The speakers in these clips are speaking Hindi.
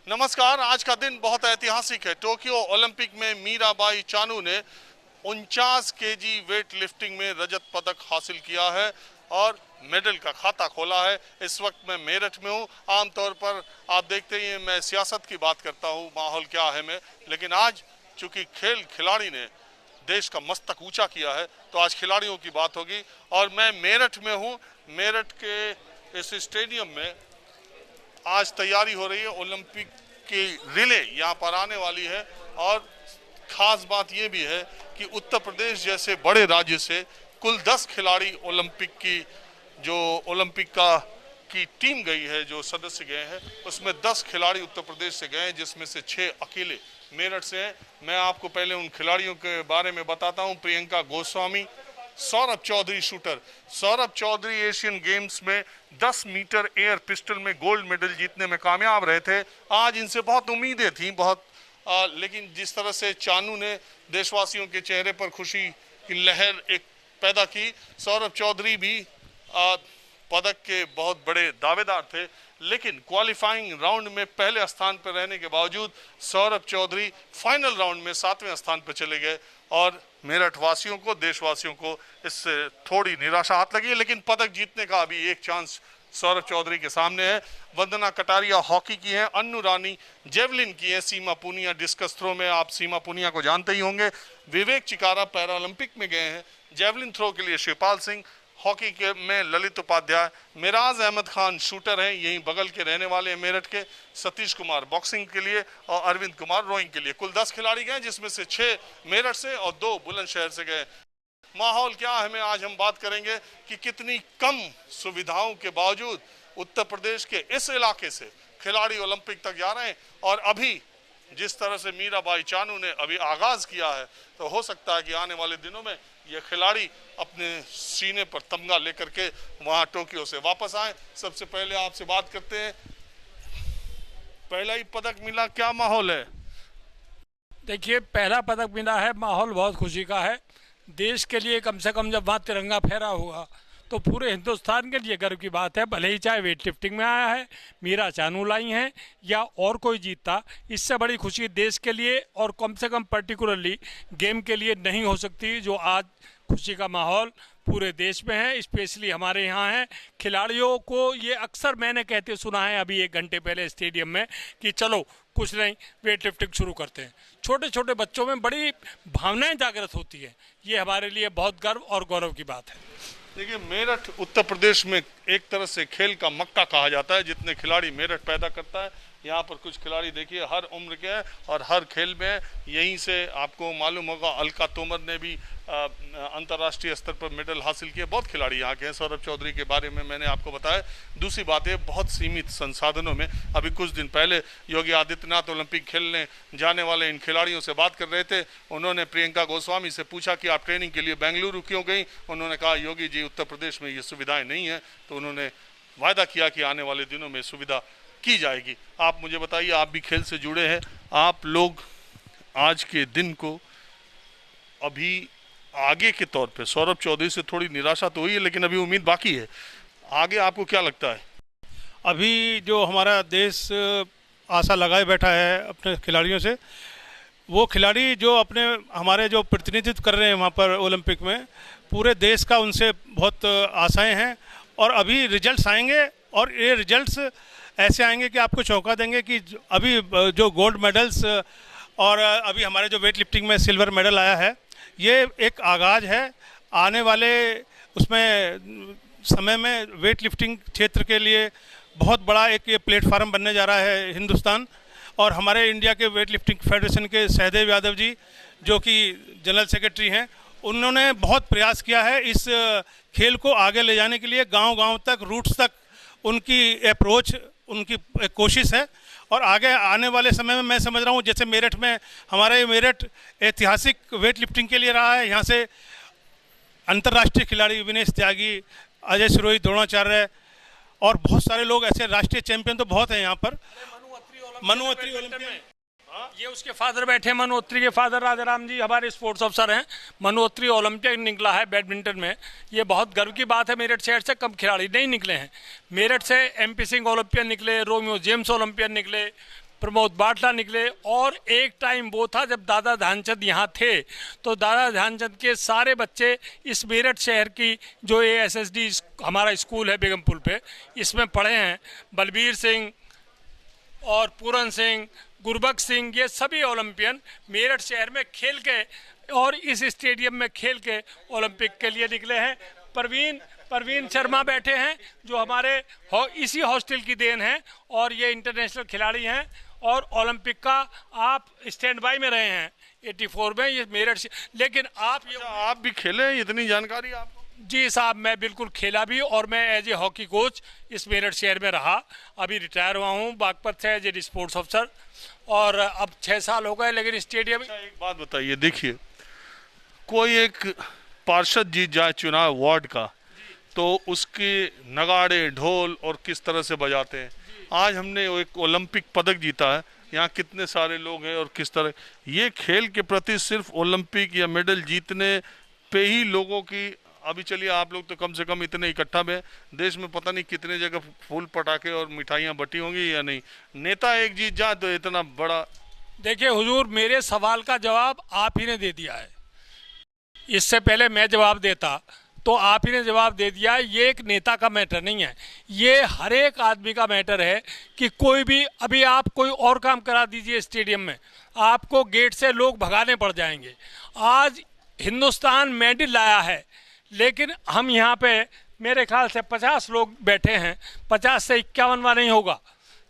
नमस्कार। आज का दिन बहुत ऐतिहासिक है। टोक्यो ओलंपिक में मीराबाई चानू ने 49 केजी वेट लिफ्टिंग में रजत पदक हासिल किया है और मेडल का खाता खोला है। इस वक्त मैं मेरठ में हूँ। आमतौर पर आप देखते ही हैं मैं सियासत की बात करता हूँ, माहौल क्या है मैं, लेकिन आज चूंकि खिलाड़ी ने देश का मस्तक ऊंचा किया है तो आज खिलाड़ियों की बात होगी। और मैं मेरठ में हूँ। मेरठ के इस स्टेडियम में आज तैयारी हो रही है। ओलंपिक की रिले यहाँ पर आने वाली है और खास बात यह भी है कि उत्तर प्रदेश जैसे बड़े राज्य से कुल 10 खिलाड़ी ओलंपिक की टीम गई है, जो सदस्य गए हैं उसमें 10 खिलाड़ी उत्तर प्रदेश से गए हैं, जिसमें से 6 अकेले मेरठ से हैं। मैं आपको पहले उन खिलाड़ियों के बारे में बताता हूं। Priyanka Goswami, Saurabh Chaudhary shooter. Saurabh Chaudhary Asian Games में 10 मीटर एयर पिस्टल में गोल्ड मेडल जीतने में कामयाब रहे थे। आज इनसे बहुत उम्मीदें थी, लेकिन जिस तरह से चानू ने देशवासियों के चेहरे पर खुशी की लहर एक पैदा की, सौरभ चौधरी भी पदक के बहुत बड़े दावेदार थे, लेकिन क्वालिफाइंग राउंड में पहले स्थान पर रहने के बावजूद सौरभ चौधरी फाइनल राउंड में 7वें स्थान पर चले गए और मेरठ वासियों को, देशवासियों को इससे थोड़ी निराशा हाथ लगी है। लेकिन पदक जीतने का अभी एक चांस सौरभ चौधरी के सामने है। वंदना कटारिया हॉकी की है, अन्नू रानी जेवलिन की है, सीमा पूनिया डिस्कस थ्रो में, आप सीमा पूनिया को जानते ही होंगे। विवेक चिकारा पैरालंपिक में गए हैं। जेवलिन थ्रो के लिए शिवपाल सिंह, हॉकी के में ललित उपाध्याय, मिराज अहमद खान शूटर हैं, यहीं बगल के रहने वाले हैं मेरठ के। सतीश कुमार बॉक्सिंग के लिए और अरविंद कुमार रोइंग के लिए। कुल 10 खिलाड़ी गए, जिसमें से 6 मेरठ से और 2 बुलंदशहर से गए। माहौल क्या है, मैं आज हम बात करेंगे कि कितनी कम सुविधाओं के बावजूद उत्तर प्रदेश के इस इलाके से खिलाड़ी ओलंपिक तक जा रहे हैं। और अभी जिस तरह से मीराबाई चानू ने अभी आगाज किया है, तो हो सकता है कि आने वाले दिनों में ये खिलाड़ी अपने सीने पर तमगा लेकर के वहां टोक्यो से वापस आए। सबसे पहले आपसे बात करते हैं, पहला ही पदक मिला, क्या माहौल है? देखिए, पहला पदक मिला है, माहौल बहुत खुशी का है। देश के लिए कम से कम जब वहाँ तिरंगा फहरा होगा तो पूरे हिंदुस्तान के लिए गर्व की बात है। भले ही चाहे वेट लिफ्टिंग में आया है, मीरा चानू लाई हैं या और कोई जीतता, इससे बड़ी खुशी देश के लिए और कम से कम पर्टिकुलरली गेम के लिए नहीं हो सकती। जो आज खुशी का माहौल पूरे देश में है, स्पेशली हमारे यहाँ है। खिलाड़ियों को ये अक्सर मैंने कहते सुना है अभी 1 घंटे पहले स्टेडियम में कि चलो कुछ नहीं, वेट लिफ्टिंग शुरू करते हैं। छोटे छोटे बच्चों में बड़ी भावनाएं जागृत होती है। ये हमारे लिए बहुत गर्व और गौरव की बात है। देखिए, मेरठ उत्तर प्रदेश में एक तरह से खेल का मक्का कहा जाता है। जितने खिलाड़ी मेरठ पैदा करता है, यहाँ पर कुछ खिलाड़ी देखिए हर उम्र के हैं और हर खेल में यहीं से आपको मालूम होगा, अलका तोमर ने भी अंतर्राष्ट्रीय स्तर पर मेडल हासिल किए। बहुत खिलाड़ी यहाँ के हैं। सौरभ चौधरी के बारे में मैंने आपको बताया। दूसरी बात है, बहुत सीमित संसाधनों में अभी कुछ दिन पहले योगी आदित्यनाथ ओलंपिक खेलने जाने वाले इन खिलाड़ियों से बात कर रहे थे। उन्होंने प्रियंका गोस्वामी से पूछा कि आप ट्रेनिंग के लिए बेंगलुरु क्यों गई। उन्होंने कहा, योगी जी, उत्तर प्रदेश में ये सुविधाएं नहीं है। तो उन्होंने वायदा किया कि आने वाले दिनों में सुविधा की जाएगी। आप मुझे बताइए, आप भी खेल से जुड़े हैं, आप लोग आज के दिन को अभी आगे के तौर पे, सौरभ चौधरी से थोड़ी निराशा तो हुई है लेकिन अभी उम्मीद बाकी है, आगे आपको क्या लगता है? अभी जो हमारा देश आशा लगाए बैठा है अपने खिलाड़ियों से, वो खिलाड़ी जो अपने हमारे जो प्रतिनिधित्व कर रहे हैं वहाँ पर ओलंपिक में, पूरे देश का उनसे बहुत आशाएं हैं। और अभी रिजल्ट्स आएंगे और ये रिजल्ट्स ऐसे आएंगे कि आपको चौंका देंगे कि अभी जो गोल्ड मेडल्स और अभी हमारे जो वेट लिफ्टिंग में सिल्वर मेडल आया है, ये एक आगाज है। आने वाले उसमें समय में वेट लिफ्टिंग क्षेत्र के लिए बहुत बड़ा एक ये प्लेटफार्म बनने जा रहा है हिंदुस्तान। और हमारे इंडिया के वेट लिफ्टिंग फेडरेशन के सहदेव यादव जी, जो कि जनरल सेक्रेटरी हैं, उन्होंने बहुत प्रयास किया है इस खेल को आगे ले जाने के लिए। गांव-गांव तक, रूट्स तक उनकी अप्रोच, उनकी कोशिश है। और आगे आने वाले समय में मैं समझ रहा हूँ, जैसे मेरठ में, हमारा ये मेरठ ऐतिहासिक वेट लिफ्टिंग के लिए रहा है। यहाँ से अंतर्राष्ट्रीय खिलाड़ी विनेश त्यागी, अजय सिरोही, द्रोणाचार्य और बहुत सारे लोग ऐसे राष्ट्रीय चैंपियन तो बहुत हैं यहाँ पर। मनु अत्री ओलंपिक में ये उसके फादर बैठे, मनु अत्री के फादर राजाराम जी हमारे स्पोर्ट्स अफसर हैं। मनु अत्री ओलंपिक निकला है बैडमिंटन में। ये बहुत गर्व की बात है। मेरठ शहर से कम खिलाड़ी नहीं निकले हैं। मेरठ से MP सिंह ओलंपियन निकले, रोमियो जेम्स ओलंपियन निकले, प्रमोद बाटला निकले। और एक टाइम वो था जब दादा ध्यानचंद यहाँ थे, तो दादा ध्यानचंद के सारे बच्चे इस मेरठ शहर की जो ASSD हमारा स्कूल है बेगमपुर पे, इसमें पढ़े हैं। बलबीर सिंह और पूरन सिंह, गुरबख्श सिंह, ये सभी ओलंपियन मेरठ शहर में खेल के और इस स्टेडियम में खेल के ओलंपिक के लिए निकले हैं। परवीन शर्मा बैठे हैं जो हमारे इसी हॉस्टल की देन है, और ये इंटरनेशनल खिलाड़ी हैं और ओलंपिक का आप स्टैंड बाय में रहे हैं 84 में, ये मेरठ से। लेकिन आप भी खेले, इतनी जानकारी आपको? जी साहब, मैं बिल्कुल खेला भी, और मैं एज ए हॉकी कोच इस मेरठ शहर में रहा। अभी रिटायर हुआ हूँ बागपत से एज ए स्पोर्ट्स अफसर, और अब 6 साल हो गए। लेकिन स्टेडियम एक बात बताइए, देखिए कोई एक पार्षद जीत जाए चुनाव वार्ड का, तो उसके नगाड़े ढोल और किस तरह से बजाते हैं। आज हमने एक ओलंपिक पदक जीता है, यहाँ कितने सारे लोग हैं और किस तरह ये खेल के प्रति सिर्फ ओलंपिक या मेडल जीतने पे ही लोगों की। अभी चलिए आप लोग तो कम से कम इतने इकट्ठा में, देश में पता नहीं कितने जगह फूल पटाखे और मिठाइयाँ बटी होंगी या नहीं। नेता एक जीत जाए तो इतना बड़ा। देखिए हुजूर, मेरे सवाल का जवाब आप ही ने दे दिया है। इससे पहले मैं जवाब देता तो आप ही ने जवाब दे दिया। ये एक नेता का मैटर नहीं है, ये हर एक आदमी का मैटर है कि कोई भी, अभी आप कोई और काम करा दीजिए स्टेडियम में, आपको गेट से लोग भगाने पड़ जाएंगे। आज हिंदुस्तान मेडल लाया है, लेकिन हम यहाँ पे मेरे ख्याल से 50 लोग बैठे हैं, 50 से 51वां नहीं होगा।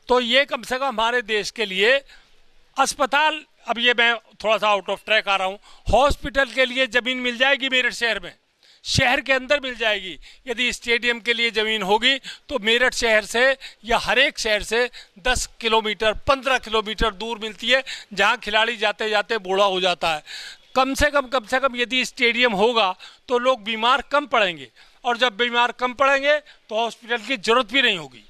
तो ये कम से कम हमारे देश के लिए अस्पताल, अब ये मैं थोड़ा सा आउट ऑफ ट्रैक आ रहा हूँ, हॉस्पिटल के लिए ज़मीन मिल जाएगी मेरठ शहर में, शहर के अंदर मिल जाएगी। यदि स्टेडियम के लिए ज़मीन होगी तो मेरठ शहर से या हर एक शहर से 10 किलोमीटर 15 किलोमीटर दूर मिलती है, जहाँ खिलाड़ी जाते जाते बूढ़ा हो जाता है। कम से कम यदि स्टेडियम होगा तो लोग बीमार कम पड़ेंगे, और जब बीमार कम पड़ेंगे तो हॉस्पिटल की ज़रूरत भी नहीं होगी।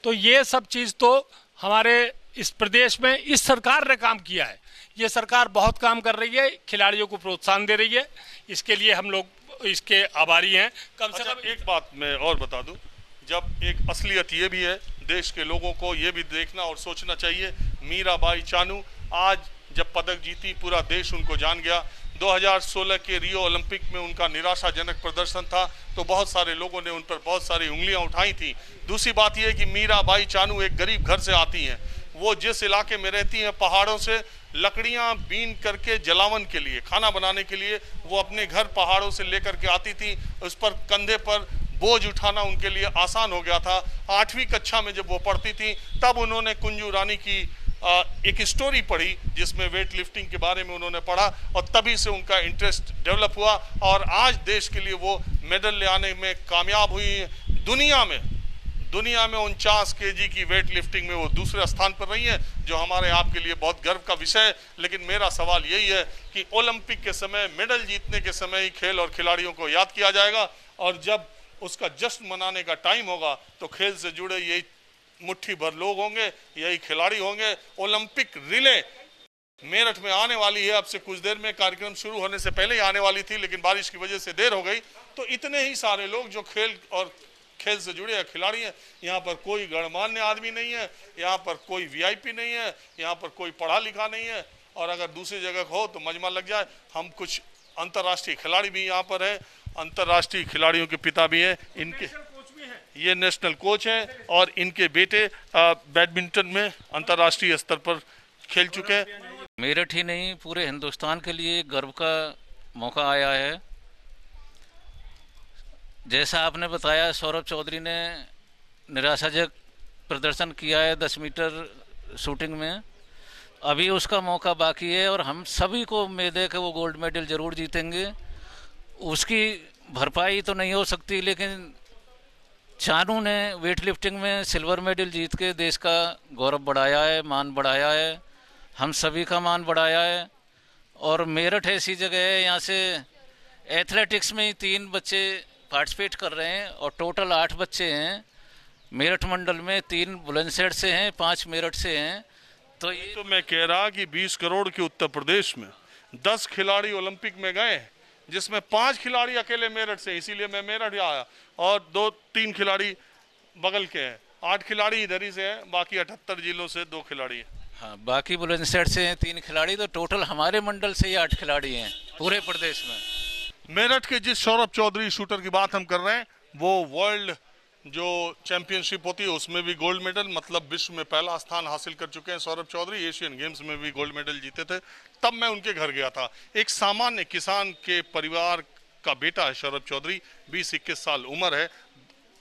तो ये सब चीज़ तो हमारे इस प्रदेश में इस सरकार ने काम किया है। ये सरकार बहुत काम कर रही है, खिलाड़ियों को प्रोत्साहन दे रही है, इसके लिए हम लोग इसके आभारी हैं। कम से कम एक बात मैं और बता दूं, जब एक असलियत ये भी है, देश के लोगों को ये भी देखना और सोचना चाहिए, मीराबाई चानू आज जब पदक जीती पूरा देश उनको जान गया। 2016 के रियो ओलंपिक में उनका निराशाजनक प्रदर्शन था, तो बहुत सारे लोगों ने उन पर बहुत सारी उंगलियां उठाई थी। दूसरी बात यह है कि मीराबाई चानू एक गरीब घर से आती हैं, वो जिस इलाके में रहती हैं पहाड़ों से लकड़ियां बीन करके जलावन के लिए, खाना बनाने के लिए वो अपने घर पहाड़ों से लेकर के आती थी। उस पर कंधे पर बोझ उठाना उनके लिए आसान हो गया था। 8वीं कक्षा में जब वो पढ़ती थी तब उन्होंने कुंजू रानी की एक स्टोरी पढ़ी जिसमें वेट लिफ्टिंग के बारे में उन्होंने पढ़ा, और तभी से उनका इंटरेस्ट डेवलप हुआ, और आज देश के लिए वो मेडल ले आने में कामयाब हुई। दुनिया में 49 kg की वेट लिफ्टिंग में वो दूसरे स्थान पर रही है, जो हमारे आपके लिए बहुत गर्व का विषय है। लेकिन मेरा सवाल यही है कि ओलंपिक के समय, मेडल जीतने के समय ही खेल और खिलाड़ियों को याद किया जाएगा, और जब उसका जश्न मनाने का टाइम होगा तो खेल से जुड़े यही मुट्ठी भर लोग होंगे, यही खिलाड़ी होंगे। ओलंपिक रिले मेरठ में आने वाली है, अब से कुछ देर में, कार्यक्रम शुरू होने से पहले ही आने वाली थी, लेकिन बारिश की वजह से देर हो गई। तो इतने ही सारे लोग जो खेल से जुड़े खिलाड़ी हैं, यहाँ पर कोई गणमान्य आदमी नहीं है, यहाँ पर कोई VIP नहीं है, यहाँ पर कोई पढ़ा लिखा नहीं है, और अगर दूसरी जगह हो तो मजमा लग जाए। हम कुछ अंतर्राष्ट्रीय खिलाड़ी भी यहाँ पर है, अंतर्राष्ट्रीय खिलाड़ियों के पिता भी हैं, इनके ये नेशनल कोच हैं, और इनके बेटे बैडमिंटन में अंतर्राष्ट्रीय स्तर पर खेल चुके हैं। मेरठ ही नहीं, पूरे हिंदुस्तान के लिए गर्व का मौका आया है। जैसा आपने बताया, सौरभ चौधरी ने निराशाजनक प्रदर्शन किया है 10 मीटर शूटिंग में, अभी उसका मौका बाकी है, और हम सभी को उम्मीद है कि वो गोल्ड मेडल ज़रूर जीतेंगे। उसकी भरपाई तो नहीं हो सकती, लेकिन चानू ने वेट लिफ्टिंग में सिल्वर मेडल जीत के देश का गौरव बढ़ाया है, मान बढ़ाया है, हम सभी का मान बढ़ाया है। और मेरठ ऐसी जगह है, यहाँ से एथलेटिक्स में ही 3 बच्चे पार्टिसिपेट कर रहे हैं, और टोटल 8 बच्चे हैं मेरठ मंडल में। 3 बुलंदशहर से हैं, 5 मेरठ से हैं। तो ये तो मैं कह रहा कि 20 करोड़ के उत्तर प्रदेश में 10 खिलाड़ी ओलंपिक में गए, जिसमें 5 खिलाड़ी अकेले मेरठ से, इसीलिए मैं मेरठ आया, और 2-3 खिलाड़ी बगल के हैं। 8 खिलाड़ी इधर ही से हैं, बाकी 78 जिलों से 2 खिलाड़ी हैं। हाँ, बाकी बुलंदशहर से हैं 3 खिलाड़ी, तो टोटल हमारे मंडल से ही 8 खिलाड़ी हैं पूरे प्रदेश में। मेरठ के जिस सौरभ चौधरी शूटर की बात हम कर रहे हैं, वो वर्ल्ड जो चैंपियनशिप होती है उसमें भी गोल्ड मेडल, मतलब विश्व में पहला स्थान हासिल कर चुके हैं सौरभ चौधरी। एशियन गेम्स में भी गोल्ड मेडल जीते थे। तब मैं उनके घर गया था। एक सामान्य किसान के परिवार का बेटा है सौरभ चौधरी, 20-21 साल उम्र है।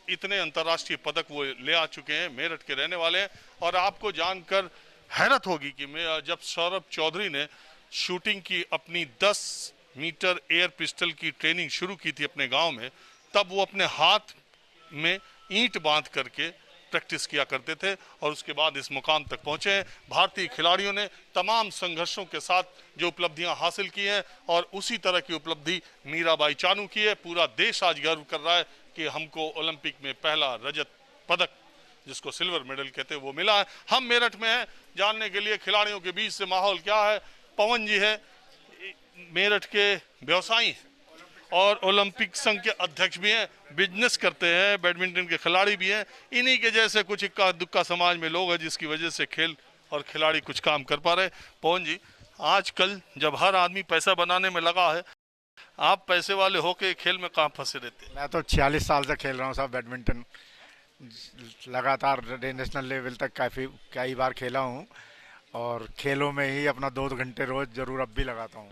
इतने अंतर्राष्ट्रीय पदक वो ले आ चुके हैं, मेरठ के रहने वाले हैं। और आपको जानकर हैरत होगी कि मैं जब सौरभ चौधरी ने शूटिंग की अपनी 10 मीटर एयर पिस्टल की ट्रेनिंग शुरू की थी अपने गांव में, तब वो अपने हाथ में ईंट बांध करके प्रैक्टिस किया करते थे और उसके बाद इस मुकाम तक पहुंचे हैं। भारतीय खिलाड़ियों ने तमाम संघर्षों के साथ जो उपलब्धियां हासिल की हैं और उसी तरह की उपलब्धि मीराबाई चानू की है। पूरा देश आज गर्व कर रहा है कि हमको ओलंपिक में पहला रजत पदक, जिसको सिल्वर मेडल कहते हैं, वो मिला है। हम मेरठ में हैं जानने के लिए खिलाड़ियों के बीच से माहौल क्या है। पवन जी है, मेरठ के व्यवसायी और ओलंपिक संघ के अध्यक्ष भी हैं, बिजनेस करते हैं, बैडमिंटन के खिलाड़ी भी हैं। इन्हीं के जैसे कुछ इक्का दुक्का समाज में लोग हैं जिसकी वजह से खेल और खिलाड़ी कुछ काम कर पा रहे। पवन जी, आजकल जब हर आदमी पैसा बनाने में लगा है, आप पैसे वाले होके खेल में कहाँ फंसे रहते हैं? मैं तो 46 साल से खेल रहा हूँ साहब बैडमिंटन, लगातार नेशनल लेवल तक कई बार खेला हूँ और खेलों में ही अपना 2 घंटे रोज जरूर अब भी लगाता हूँ,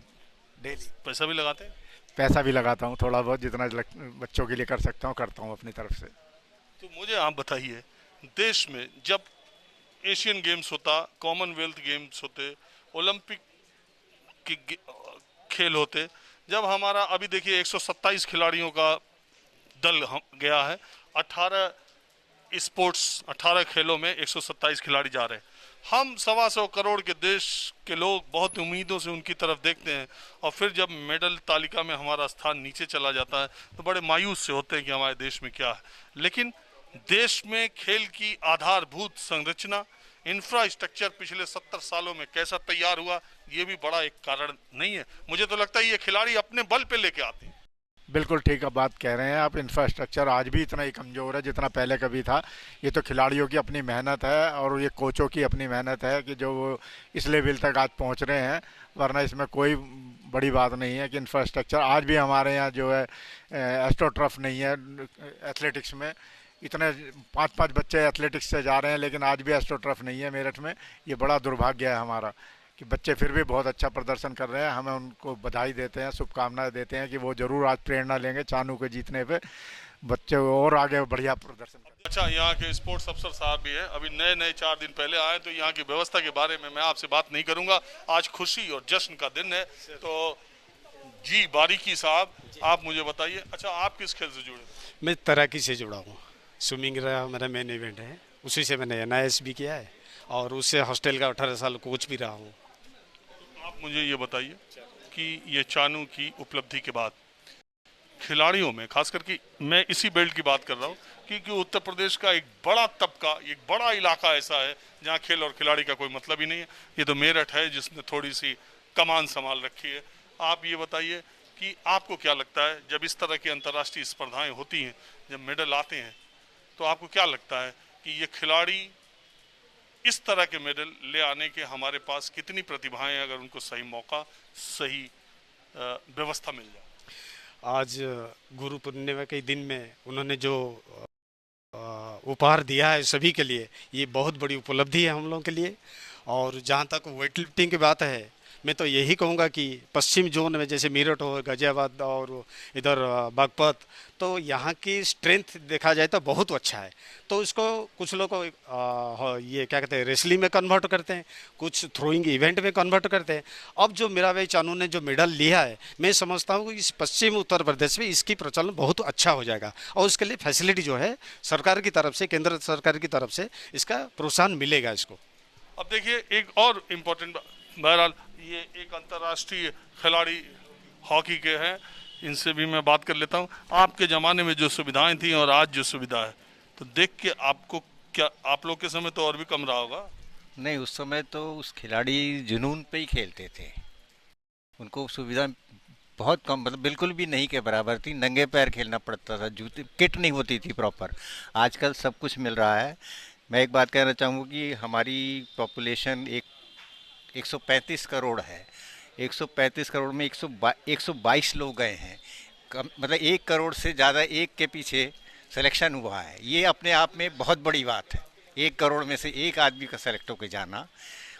डेली। पैसा भी लगाते हैं? पैसा भी लगाता हूँ, थोड़ा बहुत जितना बच्चों के लिए कर सकता हूँ करता हूँ अपनी तरफ से। तो मुझे आप बताइए, देश में जब एशियन गेम्स होता, कॉमनवेल्थ गेम्स होते, ओलंपिक के खेल होते, जब हमारा अभी देखिए 127 खिलाड़ियों का दल गया है, 18 खेलों में 127 खिलाड़ी जा रहे हैं। हम 125 करोड़ के देश के लोग बहुत उम्मीदों से उनकी तरफ देखते हैं और फिर जब मेडल तालिका में हमारा स्थान नीचे चला जाता है तो बड़े मायूस से होते हैं कि हमारे देश में क्या है। लेकिन देश में खेल की आधारभूत संरचना, इंफ्रास्ट्रक्चर पिछले 70 सालों में कैसा तैयार हुआ, ये भी बड़ा एक कारण नहीं है। मुझे तो लगता है ये खिलाड़ी अपने बल पे लेके आते हैं। बिल्कुल ठीक बात कह रहे हैं आप। इंफ्रास्ट्रक्चर आज भी इतना ही कमज़ोर है जितना पहले कभी था। ये तो खिलाड़ियों की अपनी मेहनत है और ये कोचों की अपनी मेहनत है कि जो वो इस लेवल तक आज पहुंच रहे हैं, वरना इसमें कोई बड़ी बात नहीं है कि इंफ्रास्ट्रक्चर आज भी हमारे यहाँ जो है एस्ट्रोटर्फ नहीं है। एथलेटिक्स में इतने 5-5 बच्चे एथलेटिक्स से जा रहे हैं लेकिन आज भी एस्ट्रोटर्फ नहीं है मेरठ में। ये बड़ा दुर्भाग्य है हमारा कि बच्चे फिर भी बहुत अच्छा प्रदर्शन कर रहे हैं। हमें उनको बधाई देते हैं, शुभकामनाएं देते हैं कि वो जरूर आज प्रेरणा लेंगे चानू के जीतने पे, बच्चे और आगे बढ़िया प्रदर्शन करें। अच्छा, यहाँ के स्पोर्ट्स अफसर साहब भी हैं, अभी नए 4 दिन पहले आए, तो यहाँ की व्यवस्था के बारे में मैं आपसे बात नहीं करूंगा। आज खुशी और जश्न का दिन है, तो जी बारीकी साहब आप मुझे बताइए, अच्छा आप किस खेल से जुड़े? मैं तैराकी से जुड़ा हूँ। स्विमिंग रहा मेरा मेन इवेंट है, उसी से मैंने NIS भी किया है और उससे हॉस्टल का 18 साल कोच भी रहा हूँ। आप मुझे ये बताइए कि ये चानू की उपलब्धि के बाद खिलाड़ियों में, खास करके मैं इसी बेल्ट की बात कर रहा हूँ क्योंकि उत्तर प्रदेश का एक बड़ा तबका, एक बड़ा इलाका ऐसा है जहाँ खेल और खिलाड़ी का कोई मतलब ही नहीं है। ये तो मेरठ है जिसने थोड़ी सी कमान संभाल रखी है। आप ये बताइए कि आपको क्या लगता है जब इस तरह की अंतर्राष्ट्रीय स्पर्धाएं होती हैं, जब मेडल आते हैं, तो आपको क्या लगता है कि ये खिलाड़ी इस तरह के मेडल ले आने के हमारे पास कितनी प्रतिभाएं हैं अगर उनको सही मौका, सही व्यवस्था मिल जाए? आज गुरु पूर्णिमा के दिन में उन्होंने जो उपहार दिया है सभी के लिए, ये बहुत बड़ी उपलब्धि है हम लोगों के लिए। और जहाँ तक वेट लिफ्टिंग की बात है, मैं तो यही कहूँगा कि पश्चिम जोन में जैसे मेरठ हो, गाजियाबाद और इधर बागपत, तो यहाँ की स्ट्रेंथ देखा जाए तो बहुत अच्छा है। तो इसको कुछ लोग ये क्या कहते हैं रेसलिंग में कन्वर्ट करते हैं, कुछ थ्रोइंग इवेंट में कन्वर्ट करते हैं। अब जो मीराबाई चानू ने जो मेडल लिया है, मैं समझता हूँ कि इस पश्चिम उत्तर प्रदेश में इसकी प्रचलन बहुत अच्छा हो जाएगा और उसके लिए फैसिलिटी जो है सरकार की तरफ से, केंद्र सरकार की तरफ से इसका प्रोत्साहन मिलेगा इसको। अब देखिए एक और इम्पोर्टेंट, बहरहाल ये एक अंतर्राष्ट्रीय खिलाड़ी हॉकी के हैं, इनसे भी मैं बात कर लेता हूँ। आपके ज़माने में जो सुविधाएं थी और आज जो सुविधा है, तो देख के आपको क्या, आप लोग के समय तो और भी कम रहा होगा? नहीं, उस समय तो उस खिलाड़ी जुनून पे ही खेलते थे। उनको सुविधा बहुत कम, मतलब बिल्कुल भी नहीं के बराबर थी। नंगे पैर खेलना पड़ता था, जूते किट नहीं होती थी प्रॉपर। आजकल सब कुछ मिल रहा है, मैं एक बात कहना चाहूँगा कि हमारी पॉपुलेशन 135 करोड़ है। 135 करोड़ में 122 लोग गए हैं। मतलब 1 करोड़ से ज़्यादा एक के पीछे सिलेक्शन हुआ है। ये अपने आप में बहुत बड़ी बात है। 1 करोड़ में से एक आदमी का सेलेक्ट होकर जाना,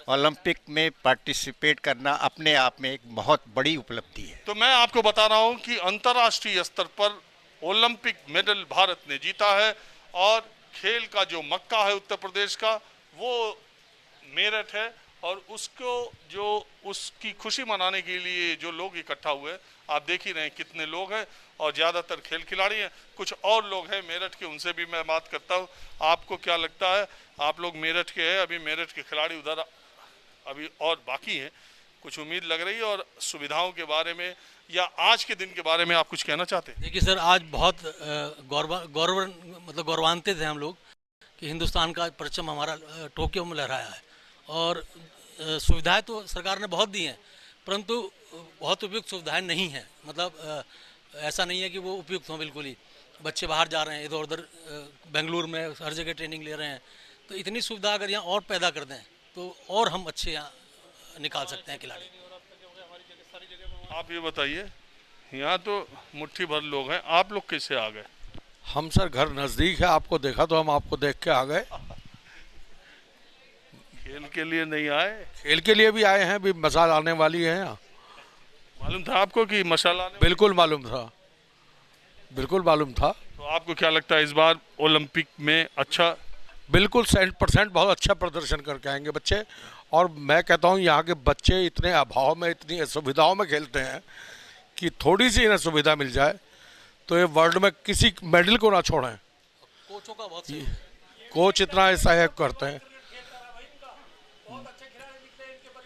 ओलंपिक में पार्टिसिपेट करना अपने आप में एक बहुत बड़ी उपलब्धि है। तो मैं आपको बता रहा हूं कि अंतर्राष्ट्रीय स्तर पर ओलंपिक मेडल भारत ने जीता है और खेल का जो मक्का है उत्तर प्रदेश का वो मेरठ है। और उसको जो उसकी खुशी मनाने के लिए जो लोग इकट्ठा हुए, आप देख ही रहे हैं कितने लोग हैं और ज़्यादातर खेल खिलाड़ी हैं। कुछ और लोग हैं मेरठ के, उनसे भी मैं बात करता हूं। आपको क्या लगता है, आप लोग मेरठ के हैं, अभी मेरठ के खिलाड़ी उधर अभी और बाकी हैं, कुछ उम्मीद लग रही है? और सुविधाओं के बारे में या आज के दिन के बारे में आप कुछ कहना चाहते हैं? देखिए सर, आज बहुत गौरवान्वित हैं हम लोग कि हिंदुस्तान का परचम हमारा टोक्यो में लहराया है। और सुविधाएं तो सरकार ने बहुत दी हैं, परंतु बहुत उपयुक्त सुविधाएं नहीं हैं। मतलब ऐसा नहीं है कि वो उपयुक्त हों बिल्कुल ही। बच्चे बाहर जा रहे हैं, इधर उधर बेंगलुरु में हर जगह ट्रेनिंग ले रहे हैं। तो इतनी सुविधा अगर यहाँ और पैदा कर दें तो और हम अच्छे यहाँ निकाल सकते हैं खिलाड़ी। आप ये बताइए, यहाँ तो मुट्ठी भर लोग हैं, आप लोग कैसे आ गए? हम सर घर नज़दीक है, आपको देखा तो हम आपको देख के आ गए। खेल के लिए नहीं आए? खेल के लिए भी आए हैं, भी मसाल आने वाली है यहाँ। मालूम था आपको कि मशाल आने? बिल्कुल मालूम था, बिल्कुल मालूम था। तो आपको क्या लगता है इस बार ओलंपिक में अच्छा? बिल्कुल 100% बहुत अच्छा प्रदर्शन करके आएंगे बच्चे। और मैं कहता हूँ यहाँ के बच्चे इतने अभाव में, इतनी असुविधाओं में खेलते हैं कि थोड़ी सी इन्हें सुविधा मिल जाए तो ये वर्ल्ड में किसी मेडल को ना छोड़ें। कोचों का बहुत कोच इतना सहयोग करते हैं।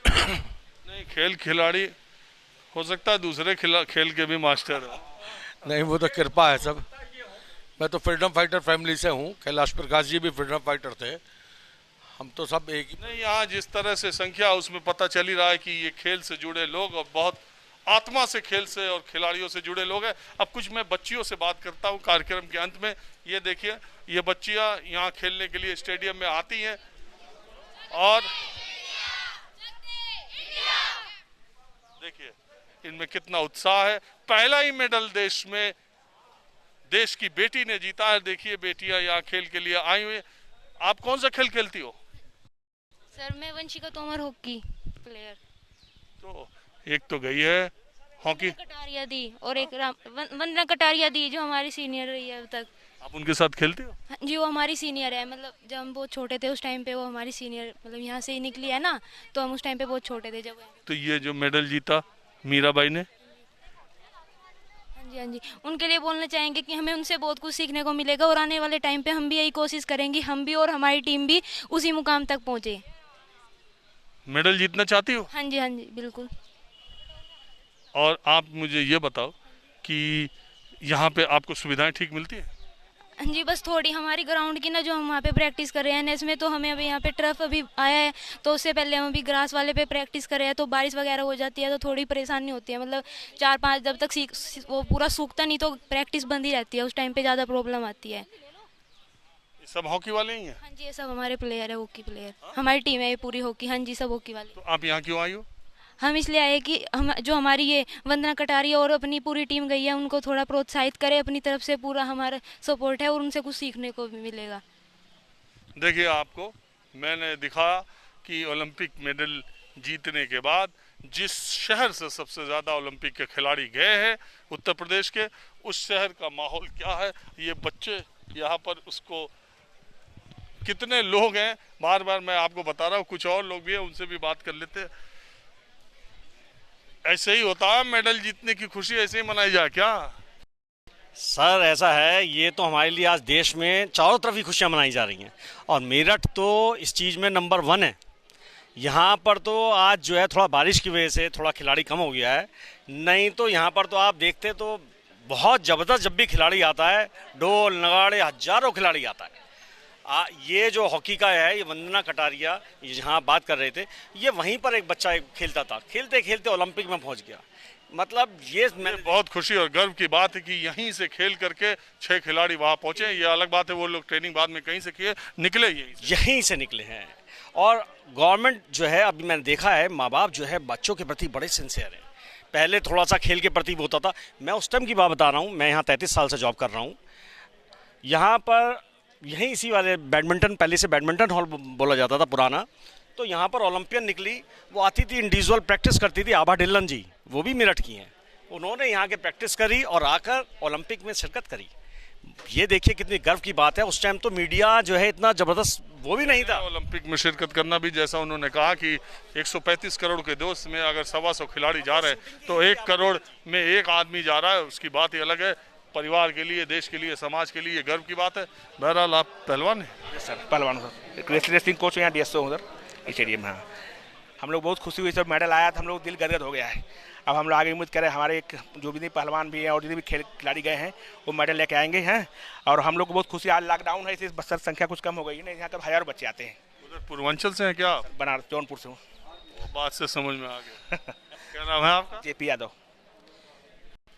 नहीं, खेल खिलाड़ी हो सकता है दूसरे खेल के भी मास्टर हो। नहीं, वो तो कृपा है सब। मैं तो फ्रीडम फाइटर फैमिली से हूँ। कैलाश प्रकाश जी भी फ्रीडम फाइटर थे। हम तो सब एक ही। नहीं, यहाँ जिस तरह से संख्या उसमें पता चल ही रहा है कि ये खेल से जुड़े लोग और बहुत आत्मा से खेल से और खिलाड़ियों से जुड़े लोग हैं। अब कुछ मैं बच्चियों से बात करता हूँ कार्यक्रम के अंत में। ये देखिए, ये बच्चियाँ यहाँ खेलने के लिए स्टेडियम में आती हैं और देखिए इनमें कितना उत्साह है। पहला ही मेडल देश में देश की बेटी ने जीता है। देखिए बेटियां यहाँ खेल के लिए आई हुई। आप कौन सा खेल खेलती हो? सर मैं वंशिका तोमर, हॉकी प्लेयर। तो एक तो गई है हॉकी, कटारिया दी, और एक वंदना कटारिया दी जो हमारी सीनियर रही है अब तक। आप उनके साथ खेलते हो? जी, वो हमारी सीनियर है। मतलब जब हम बहुत छोटे थे उस टाइम पे वो हमारी सीनियर, मतलब यहाँ से ही निकली है ना, तो हम उस टाइम पे बहुत छोटे थे जब। तो ये जो मेडल जीता मीराबाई ने, हाँ जी, उनके लिए बोलना चाहेंगे कि हमें उनसे बहुत कुछ सीखने को मिलेगा और आने वाले टाइम पे हम भी यही कोशिश करेंगे, हम भी और हमारी टीम भी उसी मुकाम तक पहुँचे। मेडल जीतना चाहती हो? हाँ जी बिल्कुल। और आप मुझे ये बताओ कि यहाँ पे आपको सुविधाएं ठीक मिलती है? हाँ जी, बस थोड़ी हमारी ग्राउंड की ना, जो हम वहाँ पे प्रैक्टिस कर रहे हैं नेस में, तो हमें अभी यहाँ पे टर्फ अभी आया है, तो उससे पहले हम अभी ग्रास वाले पे प्रैक्टिस कर रहे हैं, तो बारिश वगैरह हो जाती है तो थोड़ी परेशानी होती है। मतलब 4-5 जब तक वो पूरा सूखता नहीं तो प्रैक्टिस बंद ही रहती है, उस टाइम पे ज़्यादा प्रॉब्लम आती है। सब हॉकी वाले ही हैं? हाँ जी, ये सब हमारे प्लेयर है, हॉकी प्लेयर। हमारी टीम है ये पूरी हॉकी। हाँ जी, सब हॉकी वाले। तो आप यहाँ क्यों आई हो? हम इसलिए आए कि हम जो हमारी ये वंदना कटारिया और अपनी पूरी टीम गई है उनको थोड़ा प्रोत्साहित करें, अपनी तरफ से पूरा हमारा सपोर्ट है और उनसे कुछ सीखने को भी मिलेगा। देखिए, आपको मैंने दिखाया कि ओलंपिक मेडल जीतने के बाद जिस शहर से सबसे ज़्यादा ओलंपिक के खिलाड़ी गए हैं उत्तर प्रदेश के, उस शहर का माहौल क्या है। ये बच्चे यहाँ पर उसको कितने लोग हैं बार बार मैं आपको बता रहा हूँ। कुछ और लोग भी हैं, उनसे भी बात कर लेते हैं। ऐसे ही होता है, मेडल जीतने की खुशी ऐसे ही मनाई जाए क्या? सर ऐसा है, ये तो हमारे लिए आज देश में चारों तरफ ही खुशियाँ मनाई जा रही हैं और मेरठ तो इस चीज़ में नंबर 1 है। यहाँ पर तो आज जो है थोड़ा बारिश की वजह से थोड़ा खिलाड़ी कम हो गया है, नहीं तो यहाँ पर तो आप देखते तो बहुत ज़बरदस्त जब भी खिलाड़ी आता है, ढोल नगाड़े हजारों खिलाड़ी आता है। ये जो हॉकी का है, ये वंदना कटारिया जहाँ बात कर रहे थे, ये वहीं पर एक बच्चा खेलता था, खेलते खेलते ओलंपिक में पहुँच गया। मतलब ये बहुत खुशी और गर्व की बात है कि यहीं से खेल करके 6 खिलाड़ी वहां पहुंचे। ये अलग बात है वो लोग ट्रेनिंग बाद में कहीं से किए, निकले यहीं से निकले हैं। और गवर्नमेंट जो है, अभी मैंने देखा है, माँ बाप जो है बच्चों के प्रति बड़े सिंसियर हैं। पहले थोड़ा सा खेल के प्रति होता था। मैं उस टाइम की बात बता रहा हूँ, मैं यहाँ 33 साल से जॉब कर रहा हूँ। यहाँ पर यहीं इसी वाले बैडमिंटन, पहले से बैडमिंटन हॉल बोला जाता था पुराना, तो यहाँ पर ओलंपियन निकली, वो आती थी इंडिविजुअल प्रैक्टिस करती थी, आभा ढिल्लन जी, वो भी मेरठ की हैं। उन्होंने यहाँ के प्रैक्टिस करी और आकर ओलंपिक में शिरकत करी। ये देखिए कितनी गर्व की बात है। उस टाइम तो मीडिया जो है इतना जबरदस्त वो भी नहीं था। ओलंपिक में शिरकत करना भी, जैसा उन्होंने कहा कि 135 करोड़ के देश में अगर 125 खिलाड़ी जा रहे हैं तो 1 करोड़ में एक आदमी जा रहा है, उसकी बात ही अलग है। परिवार के लिए, देश के लिए, समाज के लिए गर्व की बात है। बहरहाल आप पहलवान हैं? सर पहलवान सर, रेसलिंग कोच यहाँ DSO उधर स्टेडियम में। हम लोग बहुत खुशी हुई, सब मेडल आया था, हम लोग दिल गदगद हो गया है। अब हम लोग आगे उम्मीद करें हमारे एक जो भी पहलवान भी हैं और जितने भी खिलाड़ी गए हैं वो मेडल लेके आएंगे हैं। और हम लोग को बहुत खुशी, आज लॉकडाउन है इसलिए बस संख्या कुछ कम हो गई है, नहीं यहाँ का हज़ारों बच्चे आते हैं। उधर पूर्वांचल से हैं क्या? बनारस, जौनपुर से हूँ। बात से समझ में आ गया। क्या नाम है आपका? JP यादव।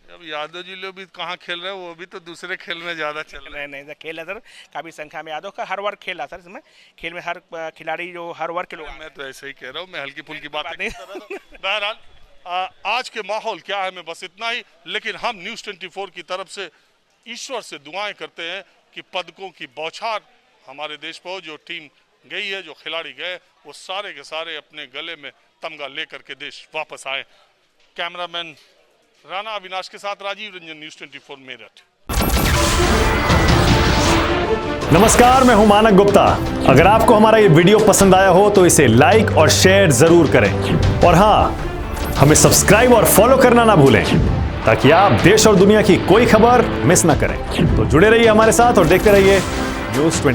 अब यादव जी लोग भी कहाँ खेल रहे हैं, वो भी तो दूसरे खेल में ज़्यादा चल रहे हैं। नहीं खेल है सर, काफ़ी संख्या में यादव का हर वर्ग खेल रहा सर। इसमें खेल में हर खिलाड़ी जो हर वर्ग के लोग। मैं तो ऐसे ही कह रहा हूँ, मैं हल्की फुल्की बात नहीं। बहरहाल आज के माहौल क्या है, मैं बस इतना ही। लेकिन हम न्यूज़ 24 की तरफ से ईश्वर से दुआएं करते हैं कि पदकों की बौछार हमारे देश पर हो। जो टीम गई है, जो खिलाड़ी गए, वो सारे के सारे अपने गले में तमगा लेकर के देश वापस आए। कैमरामैन राणा अविनाश के साथ राजीव रंजन, न्यूज़ 24 मेरठ। नमस्कार, मैं हूं मानक गुप्ता। अगर आपको हमारा ये वीडियो पसंद आया हो तो इसे लाइक और शेयर जरूर करें। और हाँ, हमें सब्सक्राइब और फॉलो करना ना भूलें ताकि आप देश और दुनिया की कोई खबर मिस ना करें। तो जुड़े रहिए हमारे साथ और देखते रहिए न्यूज़ 24।